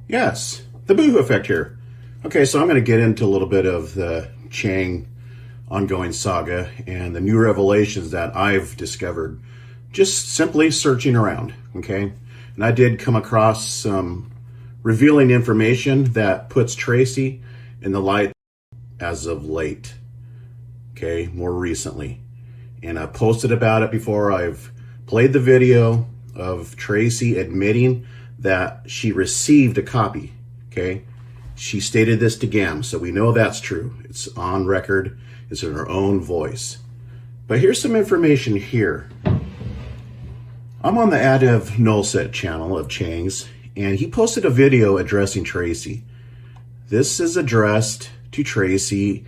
Yes, the Boohoo Effect here. Okay, so I'm going to get into a little bit of the Chang ongoing saga and the new revelations that I've discovered just simply searching around, okay? And I did come across some revealing information that puts Tracy in the light as of late, okay, more recently. And I posted about it before. I've played the video of Tracy admitting that she received a copy, okay? She stated this to GAM, so we know that's true. It's on record, it's in her own voice. But here's some information here. I'm on the Adevnulset channel of Chang's, and he posted a video addressing Tracy. This is addressed to Tracy,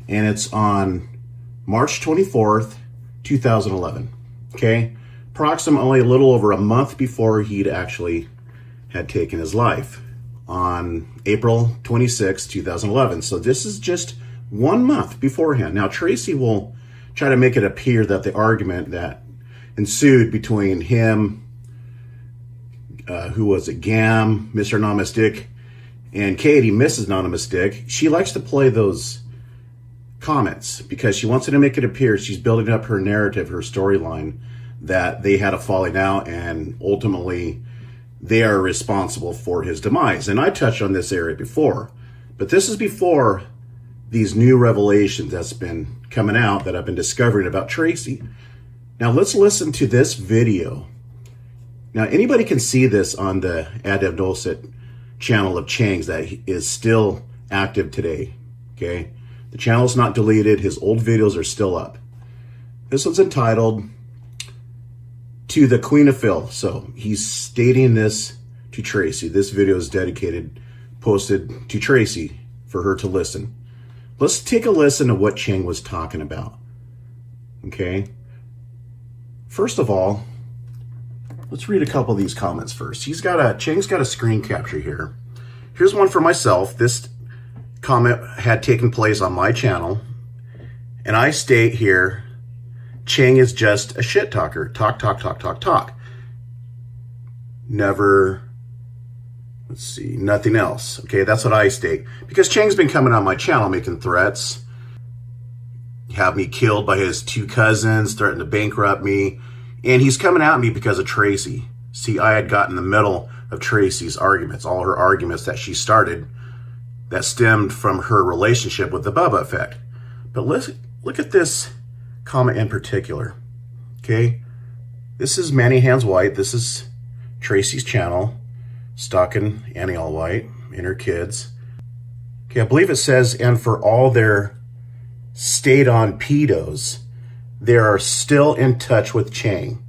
and it's on March 24th, 2011, okay? Approximately a little over a month before he'd actually had taken his life on April 26, 2011. So this is just 1 month beforehand. Now, Tracy will try to make it appear that the argument that ensued between him, who was it, Gam, Mr. Anonymous Dick, and Katie, Mrs. Anonymous Dick, she likes to play those comments because she wants to make it appear she's building up her narrative, her storyline, that they had a falling out and ultimately they are responsible for his demise. And I touched on this area before, but this is before these new revelations that's been coming out that I've been discovering about Tracy. Now let's listen to this video. Now anybody can see this on the Adevnulset channel of Chang's that is still active today, okay? The channel's not deleted, his old videos are still up. This one's entitled To the Queen of Phil. So he's stating this to Tracy. This video is dedicated, posted to Tracy for her to listen. Let's take a listen to what Chang was talking about, okay? First of all, let's read a couple of these comments first. Chang's got a screen capture here. Here's one for myself. This comment had taken place on my channel, and I state here, Chang is just a shit talker. Talk, talk, talk, talk, talk. Never, let's see, nothing else. Okay, that's what I state. Because Chang's been coming on my channel making threats, have me killed by his two cousins, threatened to bankrupt me, and he's coming at me because of Tracy. See, I had gotten in the middle of Tracy's arguments, all her arguments that she started that stemmed from her relationship with the Bubba Effect. But let's look at this comment in particular, okay? This is mAnniehandsWhite. This is Tracy's channel, stalking Annie-White and her kids. Okay, I believe it says, and for all their stayed-on pedos, they are still in touch with Chang.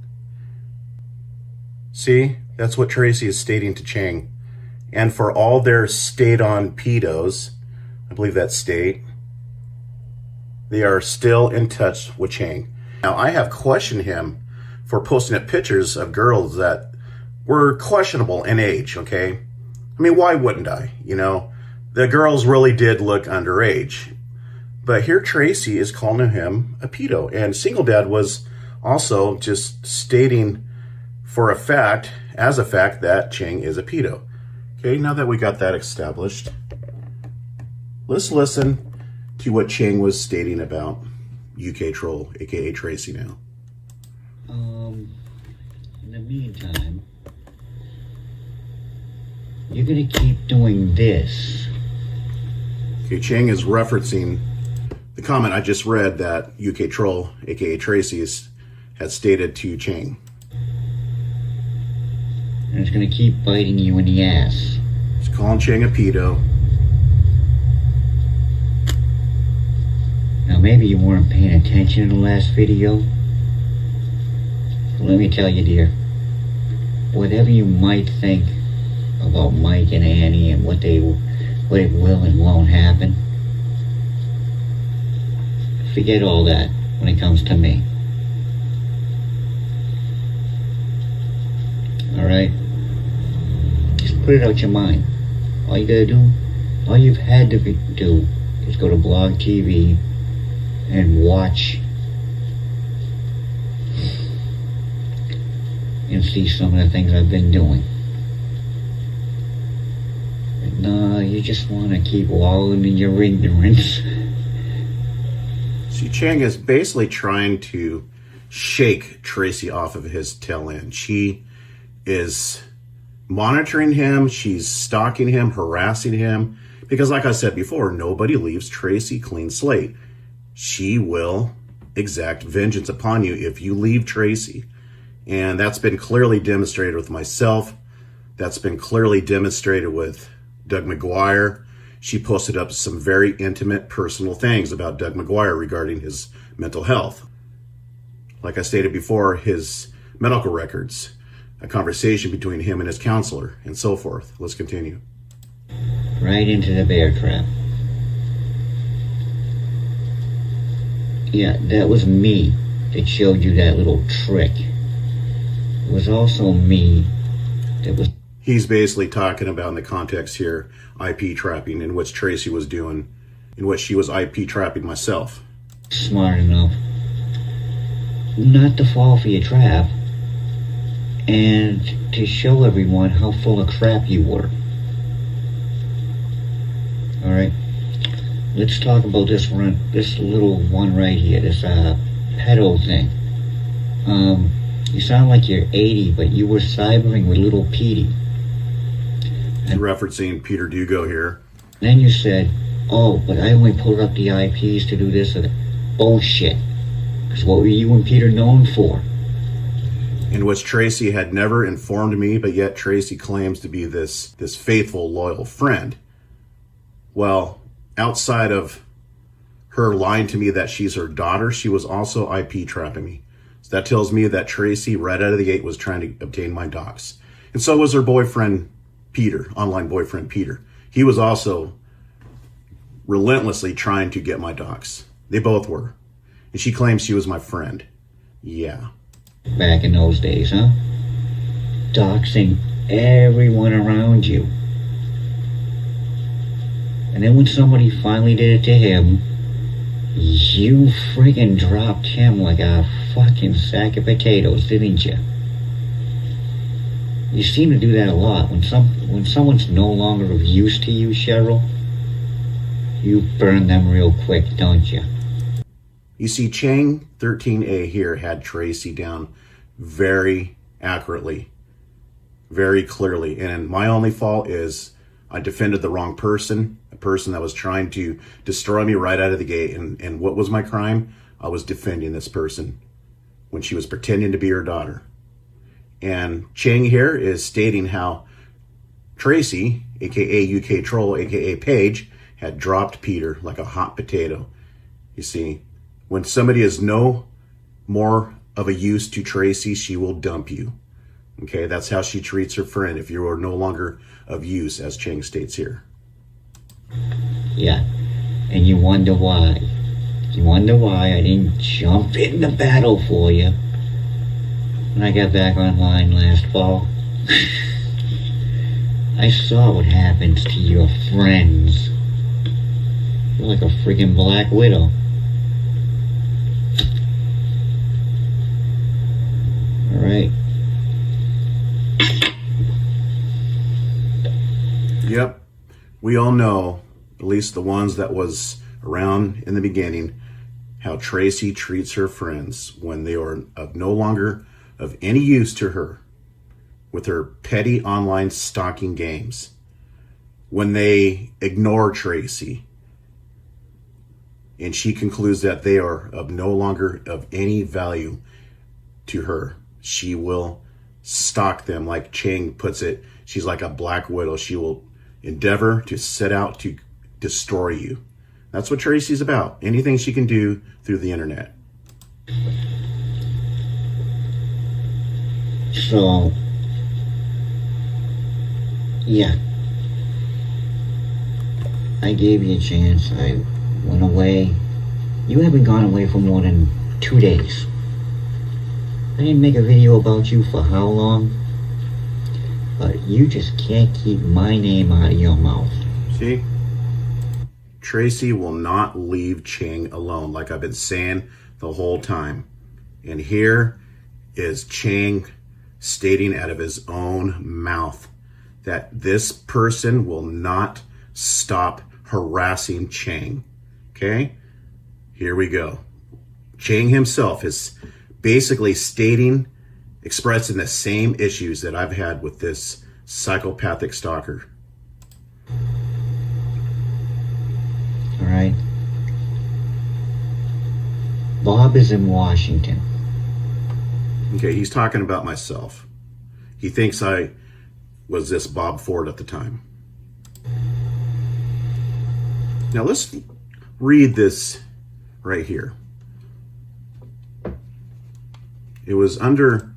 See, that's what Tracy is stating to Chang. And for all their stayed-on pedos, I believe that's state, they are still in touch with Chang. Now, I have questioned him for posting up pictures of girls that were questionable in age, okay? I mean, why wouldn't I? You know, the girls really did look underage. But here Tracy is calling him a pedo. And Single Dad was also just stating for a fact, as a fact, that Chang is a pedo. Okay, now that we got that established, let's listen to what Chang was stating about UKTroll, aka Tracy now. In the meantime, you're gonna keep doing this. Okay, Chang is referencing the comment I just read that UKTroll, aka Tracy, had stated to Chang. And it's gonna keep biting you in the ass. He's calling Chang a pedo. Now maybe you weren't paying attention in the last video. But let me tell you, dear, whatever you might think about Mike and Annie and what it will and won't happen, forget all that when it comes to me. Alright? Just put it out your mind. All you gotta do, all you've had to do is go to Blog TV and watch and see some of the things I've been doing. No, you just want to keep wallowing in your ignorance. See, Chang is basically trying to shake Tracy off of his tail end. She is monitoring him. She's stalking him, harassing him. Because like I said before, nobody leaves Tracy clean slate. She will exact vengeance upon you if you leave Tracy. And that's been clearly demonstrated with myself. That's been clearly demonstrated with Doug McGuire. She posted up some very intimate personal things about Doug McGuire regarding his mental health. Like I stated before, his medical records, a conversation between him and his counselor, and so forth. Let's continue. Right into the bear trap. Yeah, that was me that showed you that little trick. It was also me that was... He's basically talking about, in the context here, IP trapping, in which Tracy was doing, in which she was IP trapping myself. Smart enough not to fall for your trap, and to show everyone how full of crap you were. Alright, let's talk about this little one right here, this pedo thing. You sound like you're 80, but you were cybering with little Petey. And referencing Peter Dugo here. Then you said, oh, but I only pulled up the IPs to do this or that. Bullshit. Because what were you and Peter known for? In which Tracy had never informed me, but yet Tracy claims to be this faithful, loyal friend. Well, outside of her lying to me that she's her daughter, she was also IP trapping me. So that tells me that Tracy, right out of the gate, was trying to obtain my docs. And so was her boyfriend, Peter, online boyfriend, Peter. He was also relentlessly trying to get my docs. They both were. And she claims she was my friend. Yeah. Back in those days, huh? Doxing everyone around you. And then when somebody finally did it to him, you friggin' dropped him like a fucking sack of potatoes, didn't you? You seem to do that a lot. When someone's no longer of use to you, Cheryl, you burn them real quick, don't you? You see, Chang13a here had Tracy down very accurately, very clearly. And my only fault is I defended the wrong person, a person that was trying to destroy me right out of the gate. And what was my crime? I was defending this person when she was pretending to be her daughter. And Chang here is stating how Tracy, aka UKTroll, aka Paige, had dropped Peter like a hot potato. You see, when somebody is no more of a use to Tracy, she will dump you. Okay, that's how she treats her friend if you are no longer of use, as Chang states here. Yeah, and you wonder why. You wonder why I didn't jump in the battle for you when I got back online last fall. I saw what happens to your friends. You're like a freaking Black Widow. Alright. Yep. We all know, at least the ones that was around in the beginning, how Tracy treats her friends when they are of no longer of any use to her with her petty online stalking games. When they ignore Tracy and she concludes that they are of no longer of any value to her, she will stalk them. Like Chang puts it, she's like a Black Widow. She will endeavor to set out to destroy you. That's what Tracy's about. Anything she can do through the internet. So, yeah. I gave you a chance. I went away. You haven't gone away for more than 2 days. I didn't make a video about you for how long? But you just can't keep my name out of your mouth. See? Tracy will not leave Chang alone, like I've been saying the whole time. And here is Chang stating out of his own mouth that this person will not stop harassing Chang. Okay? Here we go. Chang himself is basically expressing the same issues that I've had with this psychopathic stalker. All right. Bob is in Washington. Okay, he's talking about myself. He thinks I was this Bob Ford at the time. Now let's read this right here. It was under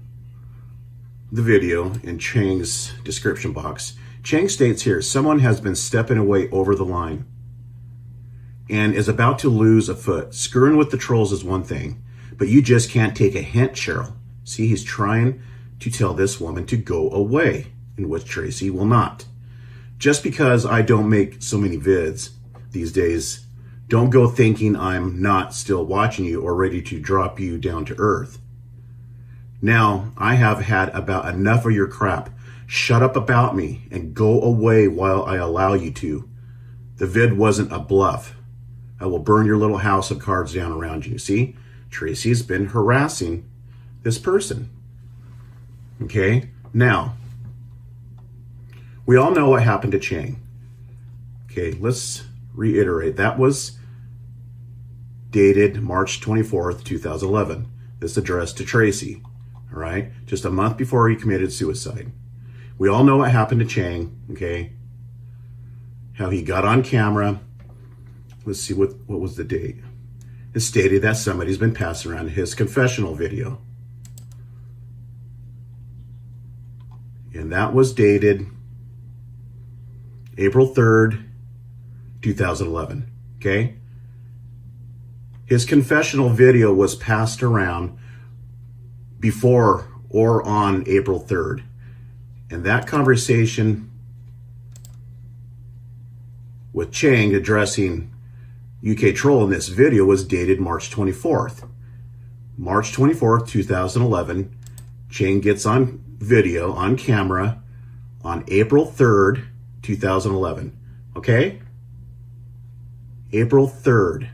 the video in Chang's description box. Chang states here, someone has been stepping away over the line and is about to lose a foot. Screwing with the trolls is one thing, but you just can't take a hint, Cheryl. See, he's trying to tell this woman to go away, in which Tracy will not. Just because I don't make so many vids these days, don't go thinking I'm not still watching you or ready to drop you down to earth. Now, I have had about enough of your crap. Shut up about me and go away while I allow you to. The vid wasn't a bluff. I will burn your little house of cards down around you. See, Tracy's been harassing this person. Okay, now, we all know what happened to Chang. Okay, let's reiterate. That was dated March 24th, 2011. This addressed to Tracy, all right? Just a month before he committed suicide. We all know what happened to Chang, okay? How he got on camera. Let's see, what was the date? It stated that somebody's been passing around his confessional video. And that was dated April 3rd, 2011, okay? His confessional video was passed around before or on April 3rd. And that conversation with Chang addressing UKTroll in this video was dated March 24th. March 24th, 2011, Chang gets on video, on camera, on April 3rd, 2011. Okay? April 3rd.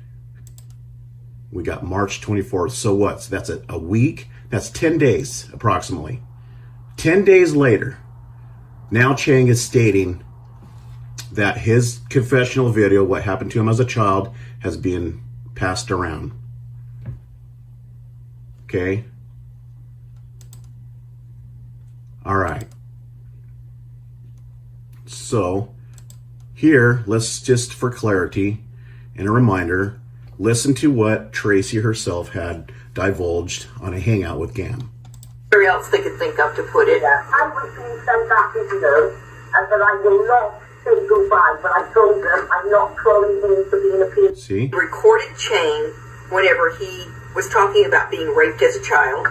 We got March 24th. So what? So that's a week. That's 10 days, approximately. 10 days later, now Chang is stating that his confessional video, what happened to him as a child, has been passed around. Okay? All right. So, here, let's just for clarity and a reminder, listen to what Tracy herself had divulged on a hangout with Gam. Where else they could think of to put it. I was being sent that video, and that I will not say goodbye, but I told them I'm not trolling him for being a piece. See? Recorded Chang whenever he was talking about being raped as a child.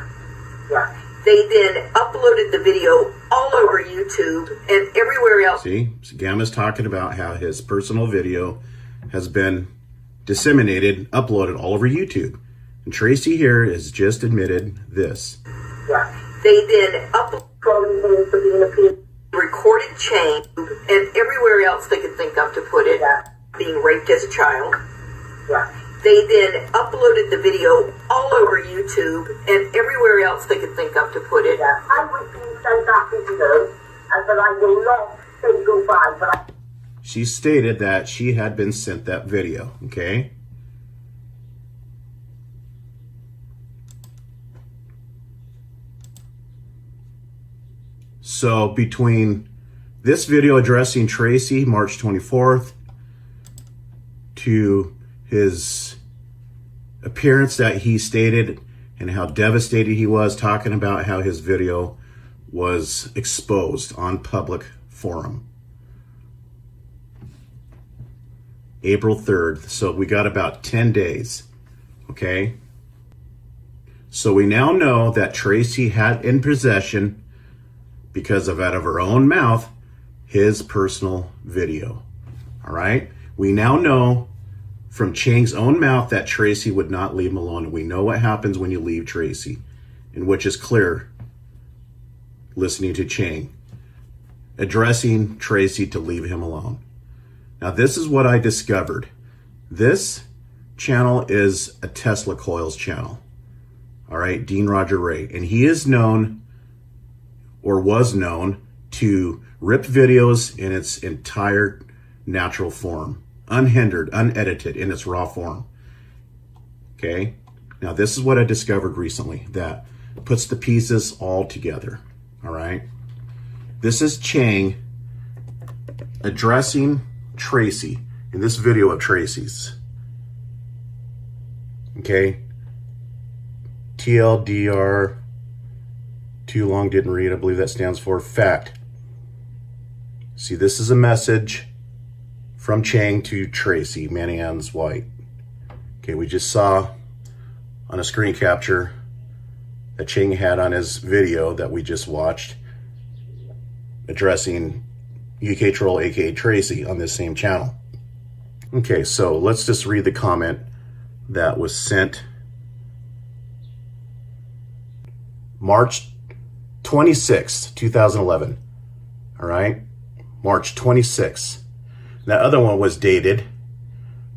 Yeah. They then uploaded the video all over YouTube and everywhere else. See? So Gamma's talking about how his personal video has been disseminated, uploaded all over YouTube. And Tracy here has just admitted this. Yeah. They then uploaded Trolling him for being a piece. recorded Chang and everywhere else they could think of to put it. Yeah. Being raped as a child. Yeah. They then uploaded the video all over YouTube and everywhere else they could think of to put it. Yeah. I was being sent that video, and that I will not say goodbye, but I... She stated that she had been sent that video, okay? So between this video addressing Tracy, March 24th, to his appearance that he stated and how devastated he was, talking about how his video was exposed on public forum. April 3rd. So we got about 10 days. Okay. So we now know that Tracy had in possession, because of out of her own mouth, his personal video. All right. We now know from Chang's own mouth that Tracy would not leave him alone. And we know what happens when you leave Tracy, and which is clear listening to Chang addressing Tracy to leave him alone. Now, this is what I discovered. This channel is a Tesla Coils channel. All right, Dean Roger Ray. And he is known, or was known, to rip videos in its entire natural form, unhindered, unedited, in its raw form. Okay? Now, this is what I discovered recently that puts the pieces all together. All right? This is Chang addressing Tracy in this video of Tracy's. Okay? TLDR, too long, didn't read. I believe that stands for fact. See, this is a message from Chang to Tracy, mAnniehandsWhite. Okay, we just saw on a screen capture that Chang had on his video that we just watched addressing UKTroll, aka Tracy, on this same channel. Okay, so let's just read the comment that was sent March 26th, 2011. All right, March 26th. That other one was dated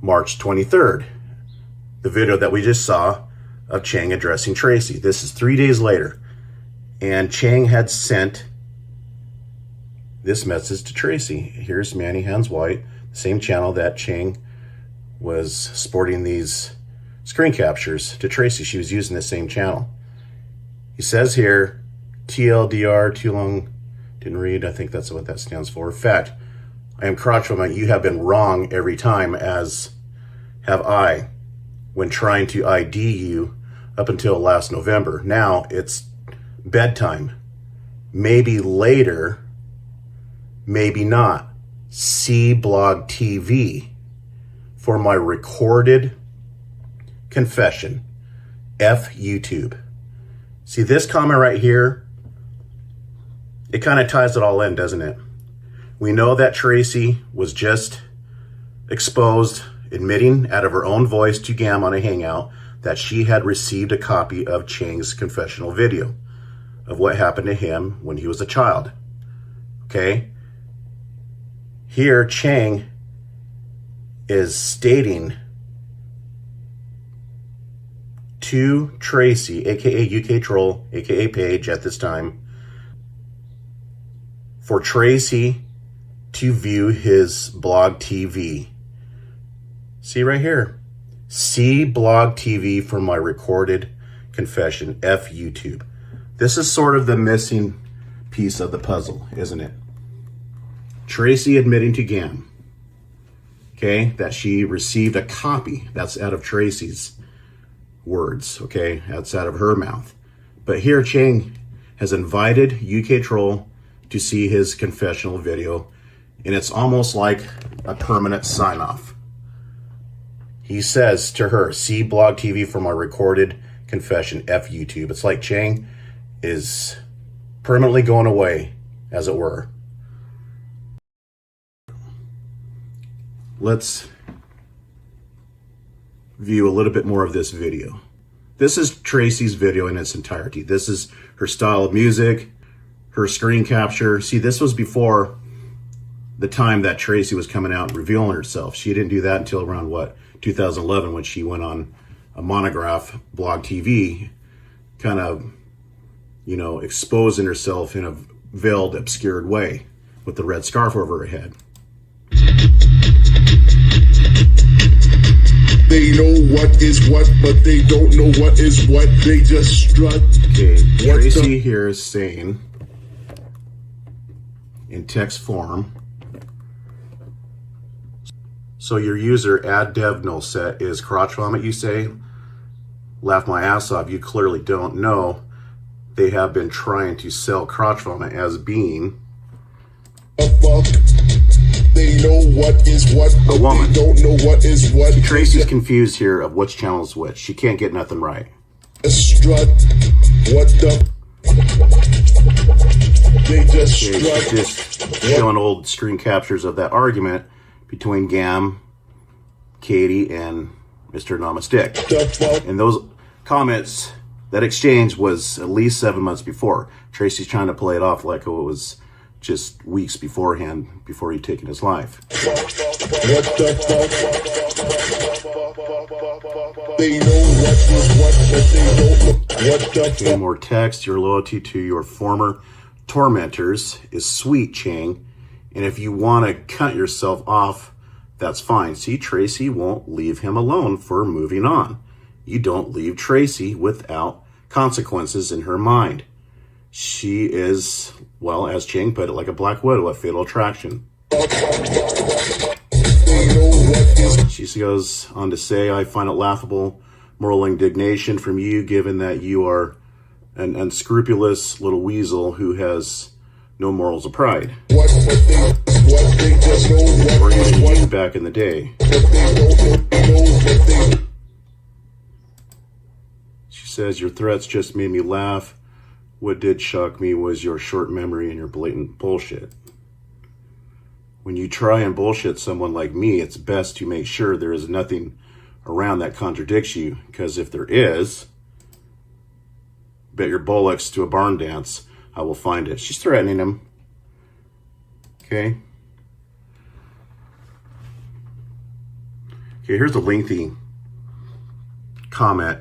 March 23rd. The video that we just saw of Chang addressing Tracy. This is 3 days later. And Chang had sent this message to Tracy. Here's mAnniehandsWhite, the same channel that Chang was sporting these screen captures to Tracy. She was using the same channel. He says here, TLDR, too long, didn't read. I think that's what that stands for. Fact, I am crotch woman. You have been wrong every time, as have I, when trying to ID you up until last November. Now it's bedtime. Maybe later, maybe not. See blog TV for my recorded confession. F YouTube. See this comment right here? It kind of ties it all in, doesn't it? We know that Tracy was just exposed, admitting out of her own voice to Gam on a hangout that she had received a copy of Chang's confessional video of what happened to him when he was a child. Okay? Here, Chang is stating to Tracy, aka UKTroll, aka Paige at this time, for Tracy to view his blog TV. See right here. See blog TV for my recorded confession. F YouTube. This is sort of the missing piece of the puzzle, isn't it? Tracy admitting to Gam, okay, that she received a copy. That's out of Tracy's words, okay? That's out of her mouth. But here Chang has invited UKTroll to see his confessional video, and it's almost like a permanent sign-off. He says to her, see blog TV for my recorded confession, F YouTube. It's like Chang is permanently going away, as it were. Let's view a little bit more of this video. This is Tracy's video in its entirety. This is her style of music, her screen capture. See, this was before the time that Tracy was coming out and revealing herself. She didn't do that until around, what, 2011, when she went on a monograph, blog TV, kind of, you know, exposing herself in a veiled, obscured way with the red scarf over her head. They know what is what, but they don't know what is what. They just strut. Okay, Tracy here is saying, in text form, so your user Adevnulset is crotch vomit, you say? Laugh my ass off, you clearly don't know. They have been trying to sell crotch vomit as being they know what is what, but a woman. They don't know what is what. See, Tracy's confused here of which channel is which. She can't get nothing right. Strut. What the? They just strut. She's just showing old screen captures of that argument between Gam, Katie, and Mr. Namastick. And those comments, that exchange was at least 7 months before. Tracy's trying to play it off like it was just weeks beforehand, before he'd taken his life. What the fuck? They know what is what, but they don't know what the Okay, more text. Your loyalty to your former tormentors is sweet, Chang. And if you want to cut yourself off, that's fine. See, Tracy won't leave him alone for moving on. You don't leave Tracy without consequences in her mind. She is, well, as Chang put it, like a black widow, a fatal attraction. She goes on to say, I find it laughable moral indignation from you, given that you are an unscrupulous little weasel who has no morals of pride. what they just know Or even you back in the day. She says, your threats just made me laugh. What did shock me was your short memory and your blatant bullshit. When you try and bullshit someone like me, it's best to make sure there is nothing around that contradicts you, because if there is, bet your bullocks to a barn dance, I will find it. She's threatening him. Okay. Okay, here's a lengthy comment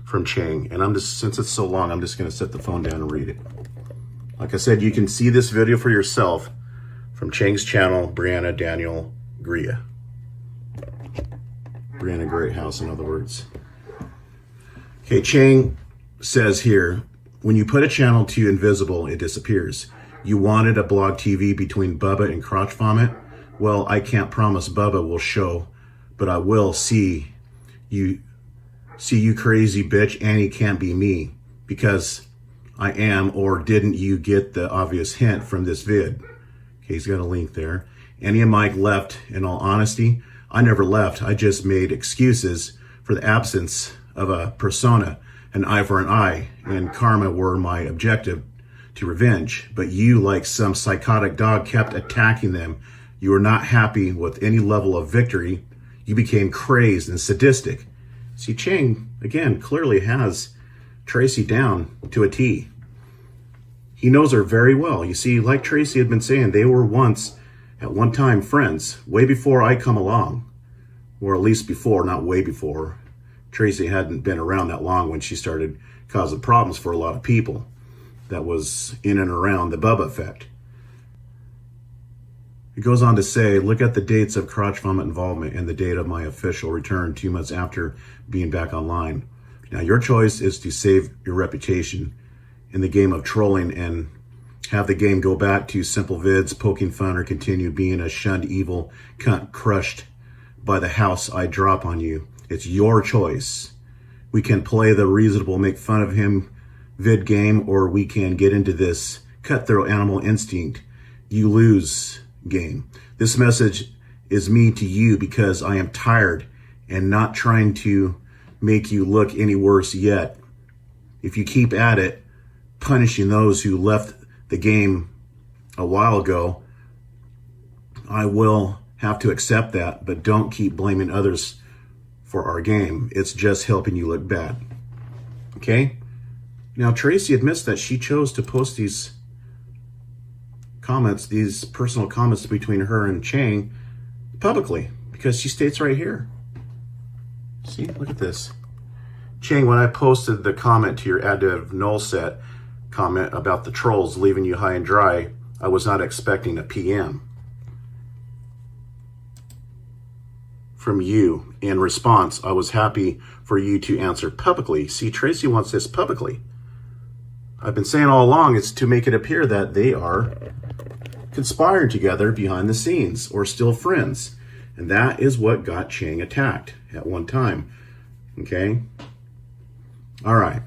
from Chang, and since it's so long, I'm just going to set the phone down and read it. Like I said, you can see this video for yourself from Chang's channel, Brianna Daniel Gria. Brianna Greathouse, in other words. Okay, Chang says here, when you put a channel to invisible, it disappears. You wanted a blog TV between Bubba and Crotch Vomit? Well, I can't promise Bubba will show, but I will see you crazy bitch. Annie can't be me, because I am, or didn't you get the obvious hint from this vid? Okay, he's got a link there. Annie and Mike left. In all honesty, I never left. I just made excuses for the absence of a persona. An eye for an eye, and karma were my objective to revenge. But you, like some psychotic dog, kept attacking them. You were not happy with any level of victory. You became crazed and sadistic. See, Chang, again, clearly has Tracy down to a T. He knows her very well. You see, like Tracy had been saying, they were once, at one time, friends, way before I come along. Or at least before, not way before. Tracy hadn't been around that long when she started causing problems for a lot of people. That was in and around the Bubba effect. It goes on to say, look at the dates of Crotch Vomit involvement and the date of my official return 2 months after being back online. Now, your choice is to save your reputation in the game of trolling and have the game go back to simple vids, poking fun, or continue being a shunned evil cunt crushed by the house I drop on you. It's your choice. We can play the reasonable, make fun of him vid game, or we can get into this cutthroat animal instinct, you lose game. This message is me to you because I am tired and not trying to make you look any worse yet. If you keep at it, punishing those who left the game a while ago, I will have to accept that, but don't keep blaming others for our game. It's just helping you look bad. Okay? Now, Tracy admits that she chose to post these comments, these personal comments between her and Chang publicly, because she states right here. See, look at this. Chang, when I posted the comment to your Adevnulset comment about the trolls leaving you high and dry, I was not expecting a PM from you. In response, I was happy for you to answer publicly. See, Tracy wants this publicly. I've been saying all along, it's to make it appear that they are conspiring together behind the scenes or still friends. And that is what got Chang attacked at one time. Okay? All right.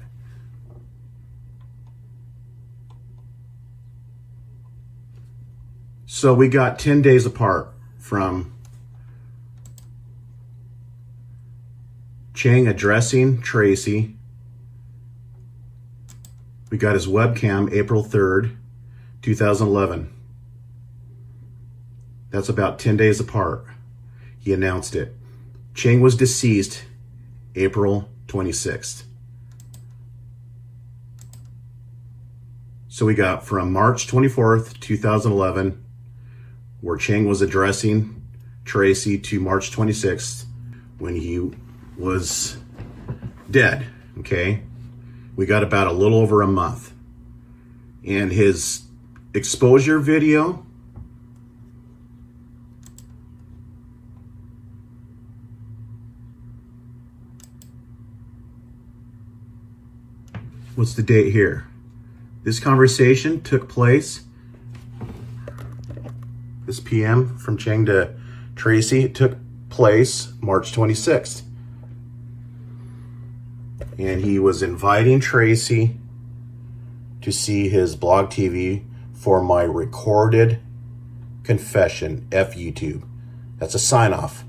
So we got 10 days apart from Chang addressing Tracy. We got his webcam April 3rd, 2011. That's about 10 days apart. He announced it. Chang was deceased April 26th. So we got from March 24th, 2011, where Chang was addressing Tracy, to March 26th, when he was dead, okay? We got about a little over a month. And his exposure video, what's the date here? This conversation took place, this PM from Chang to Tracy, it took place March 26th. And he was inviting Tracy to see his blog TV for my recorded confession, F YouTube. That's a sign off,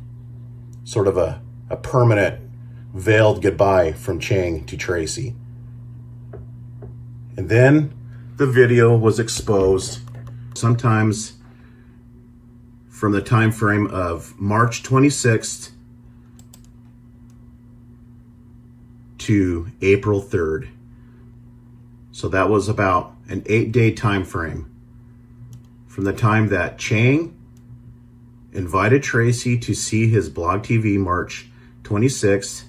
sort of a permanent veiled goodbye from Chang to Tracy. And then the video was exposed sometimes from the time frame of March 26th to April 3rd. So that was about an 8-day time frame from the time that Chang invited Tracy to see his blog TV March 26th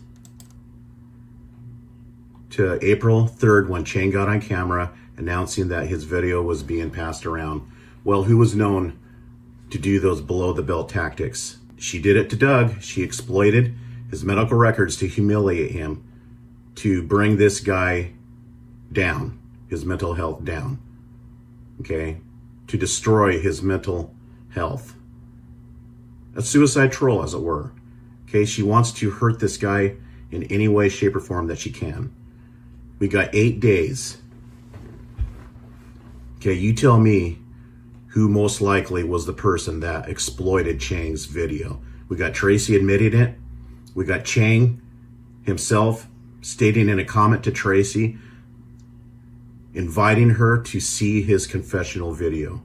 to April 3rd, when Chang got on camera announcing that his video was being passed around. Well, who was known to do those below the belt tactics? She did it to Doug. She exploited his medical records to humiliate him, to bring this guy down, his mental health down, okay? To destroy his mental health. A suicide troll, as it were. Okay, she wants to hurt this guy in any way, shape, or form that she can. We got 8 days. Okay, you tell me who most likely was the person that exploited Chang's video. We got Tracy admitting it. We got Chang himself stating in a comment to Tracy, inviting her to see his confessional video.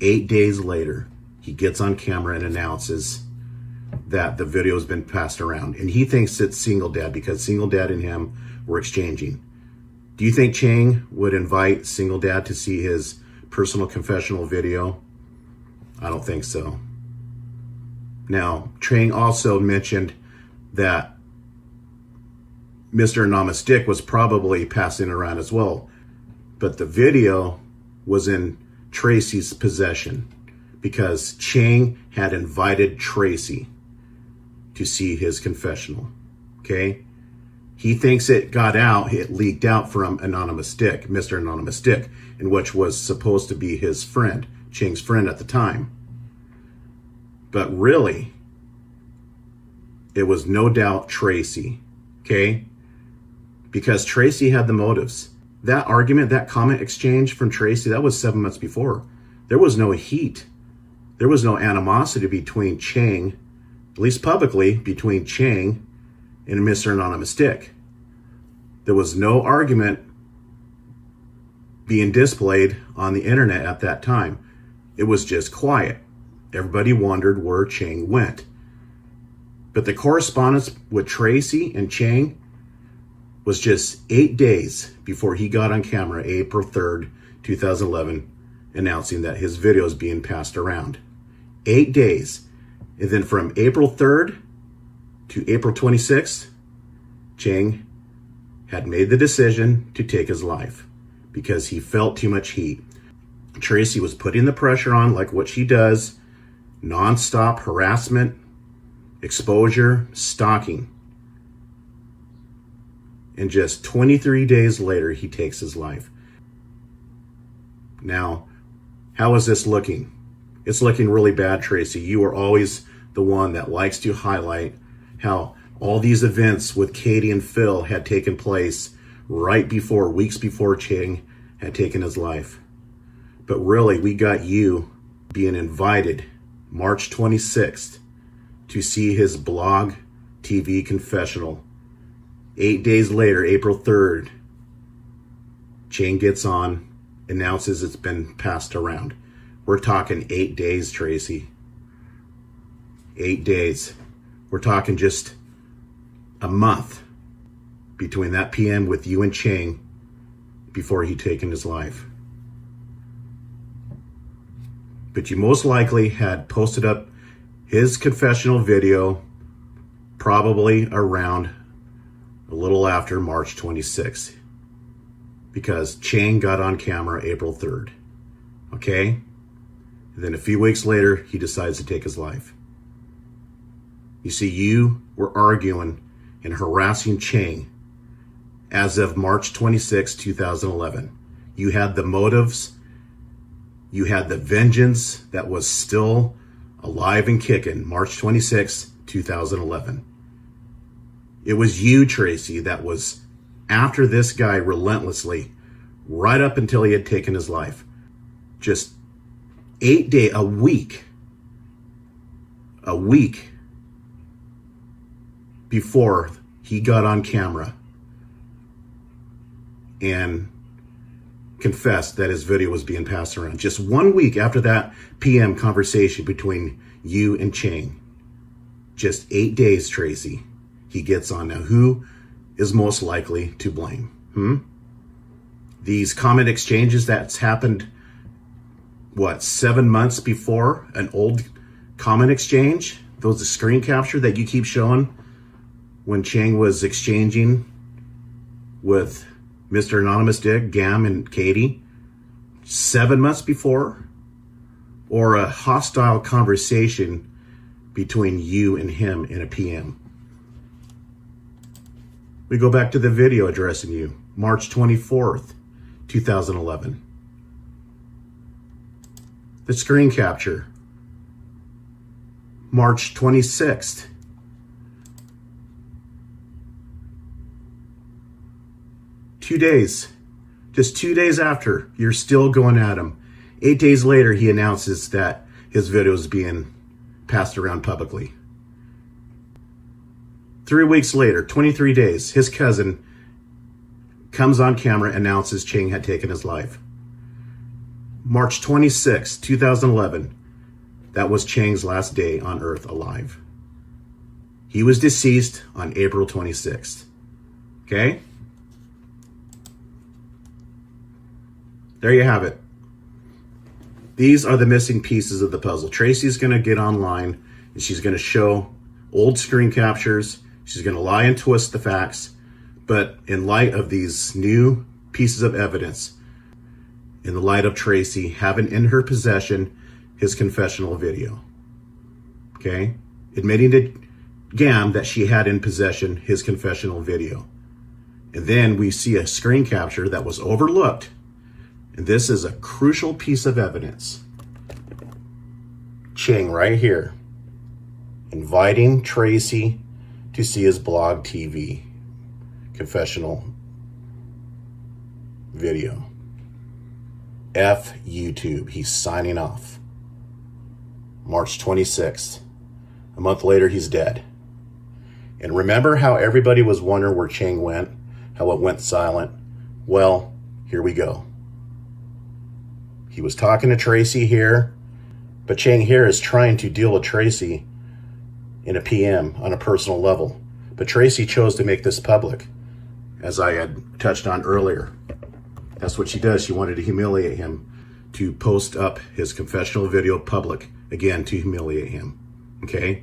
8 days later, he gets on camera and announces that the video has been passed around. And he thinks it's Single Dad, because Single Dad and him were exchanging. Do you think Chang would invite Single Dad to see his personal confessional video? I don't think so. Now, Chang also mentioned that Mr. Anonymous Dick was probably passing around as well. But the video was in Tracy's possession because Chang had invited Tracy to see his confessional, okay? He thinks it got out, it leaked out from Anonymous Dick, Mr. Anonymous Dick, in which was supposed to be his friend, Chang's friend at the time. But really, it was no doubt Tracy, okay? Because Tracy had the motives. That argument, that comment exchange from Tracy, that was 7 months before. There was no heat. There was no animosity between Chang, at least publicly, between Chang and Mr. Anonymous Dick. There was no argument being displayed on the internet at that time. It was just quiet. Everybody wondered where Chang went. But the correspondence with Tracy and Chang was just 8 days before he got on camera, April 3rd, 2011, announcing that his video is being passed around. 8 days. And then from April 3rd to April 26th, Chang had made the decision to take his life because he felt too much heat. Tracy was putting the pressure on, like what she does, nonstop harassment, exposure, stalking. And just 23 days later, he takes his life. Now, how is this looking? It's looking really bad, Tracy. You are always the one that likes to highlight how all these events with Katie and Phil had taken place right before, weeks before Chang had taken his life. But really, we got you being invited March 26th to see his blog TV confessional. 8 days later, April 3rd, Chang gets on, announces it's been passed around. We're talking 8 days, Tracy. 8 days. We're talking just a month between that PM with you and Chang before he taken his life. but you most likely had posted up his confessional video probably around a little after March 26th, because Chang got on camera April 3rd. Okay? And then a few weeks later, he decides to take his life. You see, you were arguing and harassing Chang as of March 26, 2011. You had the motives, you had the vengeance that was still alive and kicking, March 26, 2011. It was you, Tracy, that was after this guy relentlessly, right up until he had taken his life. Just a week before he got on camera and confessed that his video was being passed around. Just 1 week after that PM conversation between you and Chang. Just 8 days, Tracy, he gets on. Now, who is most likely to blame? These comment exchanges that's happened, 7 months before an old comment exchange? Those screen capture that you keep showing when Chang was exchanging with Mr. Anonymous Dick, Gam, and Katie 7 months before? Or a hostile conversation between you and him in a PM? We go back to the video addressing you, March 24th, 2011. The screen capture, March 26th. Just 2 days after, you're still going at him. 8 days later, he announces that his video is being passed around publicly. 3 weeks later, 23 days, his cousin comes on camera, announces Chang had taken his life. March 26, 2011, that was Chang's last day on Earth alive. He was deceased on April 26th. Okay? There you have it. These are the missing pieces of the puzzle. Tracy's going to get online and she's going to show old screen captures. She's going to lie and twist the facts. But in light of these new pieces of evidence, in the light of Tracy having in her possession his confessional video, okay, admitting to Gam that she had in possession his confessional video. And then we see a screen capture that was overlooked. And this is a crucial piece of evidence. Chang right here, inviting Tracy to see his blog TV confessional video. F YouTube. He's signing off. March 26th. A month later, he's dead. And remember how everybody was wondering where Chang went? How it went silent? Well, here we go. He was talking to Tracy here, but Chang here is trying to deal with Tracy in a PM on a personal level. But Tracy chose to make this public, as I had touched on earlier. That's what she does. She wanted to humiliate him, to post up his confessional video public, again, to humiliate him. Okay?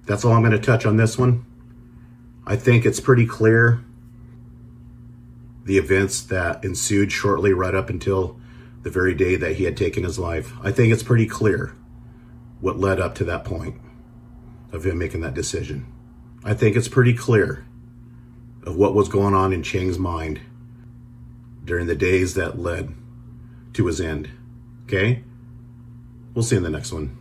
That's all I'm going to touch on this one. I think it's pretty clear the events that ensued shortly right up until the very day that he had taken his life. I think it's pretty clear what led up to that point of him making that decision. I think it's pretty clear of what was going on in Chang's mind during the days that led to his end. Okay? We'll see you in the next one.